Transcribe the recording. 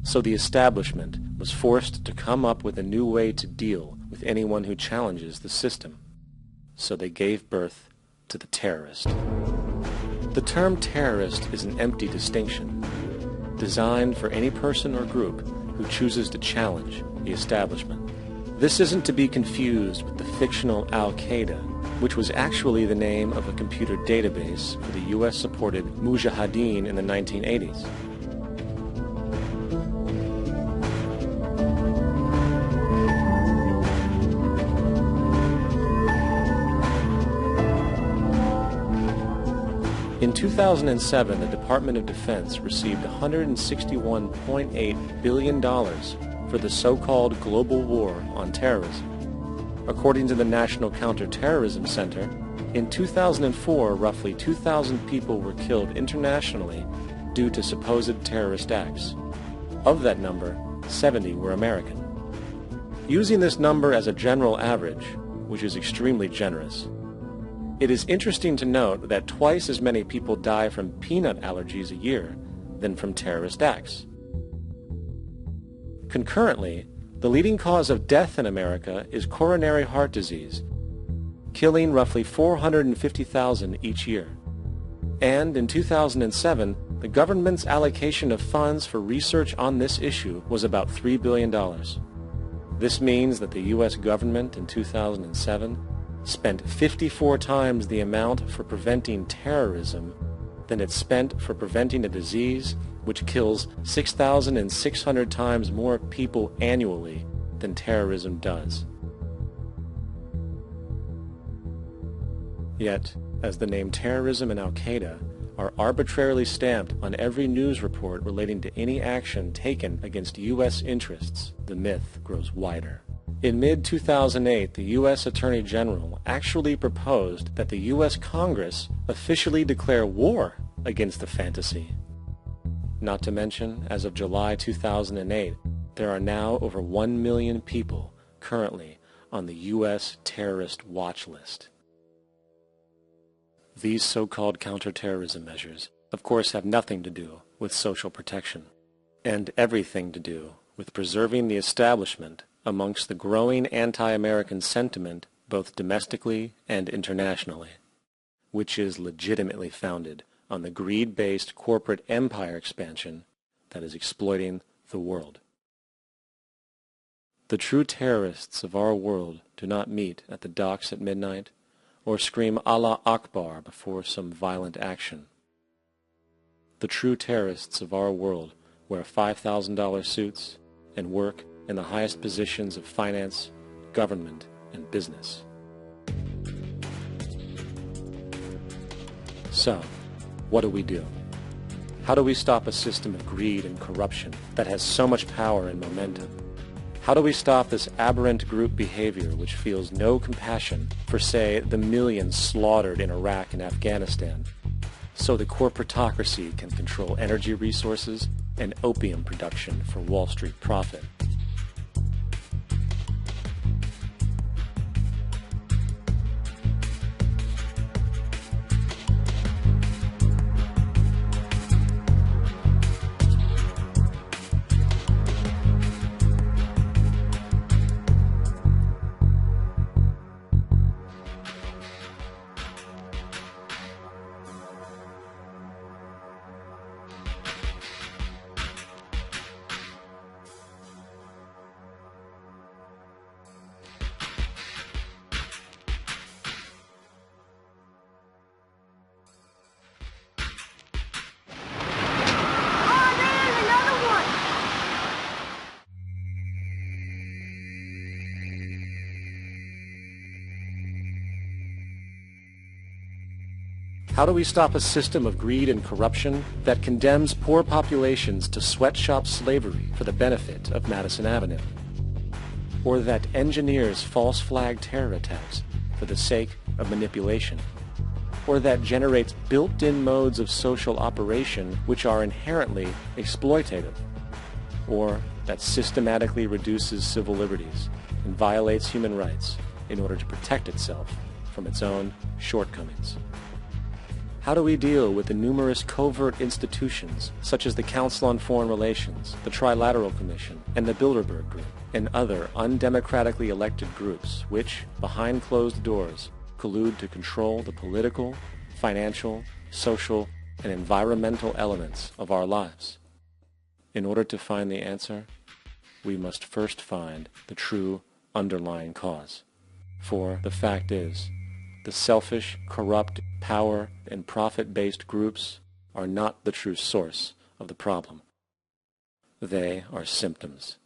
So the establishment was forced to come up with a new way to deal with anyone who challenges the system. So they gave birth to the terrorist. The term terrorist is an empty distinction, designed for any person or group who chooses to challenge the establishment. This isn't to be confused with the fictional Al-Qaeda, which was actually the name of a computer database for the US-supported Mujahideen in the 1980s. In 2007, the Department of Defense received $161.8 billion for the so-called global war on terrorism. According to the National Counterterrorism Center, in 2004, roughly 2,000 people were killed internationally due to supposed terrorist acts. Of that number, 70 were American. Using this number as a general average, which is extremely generous, it is interesting to note that twice as many people die from peanut allergies a year than from terrorist acts. Concurrently, the leading cause of death in America is coronary heart disease, killing roughly 450,000 each year. And in 2007, the government's allocation of funds for research on this issue was about $3 billion. This means that the U.S. government in 2007 spent 54 times the amount for preventing terrorism than it spent for preventing a disease which kills 6,600 times more people annually than terrorism does. Yet, as the name terrorism and Al-Qaeda are arbitrarily stamped on every news report relating to any action taken against U.S. interests, the myth grows wider. In mid-2008, the U.S. Attorney General actually proposed that the U.S. Congress officially declare war against the fantasy. Not to mention, as of July 2008, there are now over 1 million people currently on the U.S. terrorist watch list. These so-called counterterrorism measures, of course, have nothing to do with social protection, and everything to do with preserving the establishment amongst the growing anti-American sentiment both domestically and internationally, which is legitimately founded on the greed-based corporate empire expansion that is exploiting the world. The true terrorists of our world do not meet at the docks at midnight or scream Allah Akbar before some violent action. The true terrorists of our world wear $5,000 suits and work in the highest positions of finance, government, and business. So, what do? How do we stop a system of greed and corruption that has so much power and momentum? How do we stop this aberrant group behavior which feels no compassion for, say, the millions slaughtered in Iraq and Afghanistan, so the corporatocracy can control energy resources and opium production for Wall Street profit? How do we stop a system of greed and corruption that condemns poor populations to sweatshop slavery for the benefit of Madison Avenue? Or that engineers false flag terror attacks for the sake of manipulation? Or that generates built-in modes of social operation which are inherently exploitative? Or that systematically reduces civil liberties and violates human rights in order to protect itself from its own shortcomings? How do we deal with the numerous covert institutions, such as the Council on Foreign Relations, the Trilateral Commission, and the Bilderberg Group, and other undemocratically elected groups which, behind closed doors, collude to control the political, financial, social, and environmental elements of our lives? In order to find the answer, we must first find the true underlying cause. For the fact is, the selfish, corrupt, power, and profit-based groups are not the true source of the problem. They are symptoms.